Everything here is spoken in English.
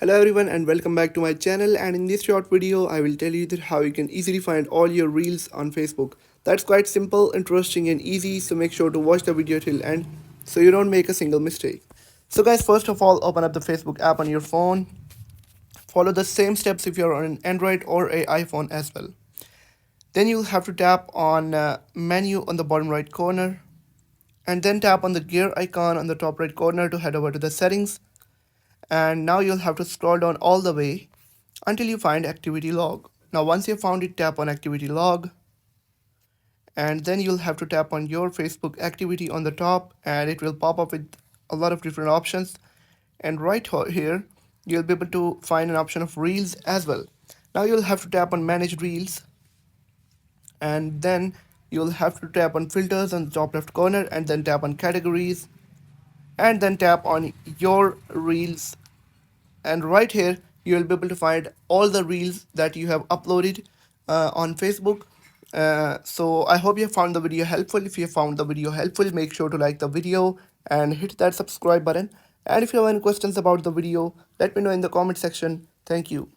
Hello everyone and welcome back to my channel, and in this short video I will tell you that how you can easily find all your reels on Facebook. That's quite simple, interesting and easy, so make sure to watch the video till end so you don't make a single mistake. So guys, first of all, open up the Facebook app on your phone. Follow the same steps if you're on an Android or a iPhone as well. Then you'll have to tap on menu on the bottom right corner, and then tap on the gear icon on the top right corner to head over to the settings. And now you'll have to scroll down all the way until you find activity log. Now once you found it, tap on activity log, and then you'll have to tap on your Facebook activity on the top, and it will pop up with a lot of different options. And right here you'll be able to find an option of reels as well. Now you'll have to tap on manage reels, and then you'll have to tap on filters on the top left corner, and then tap on categories, and then tap on your reels. And right here you will be able to find all the reels that you have uploaded on Facebook. So I hope you found the video helpful. If you found the video helpful, make sure to like the video and hit that subscribe button. And if you have any questions about the video, let me know in the comment section. Thank you.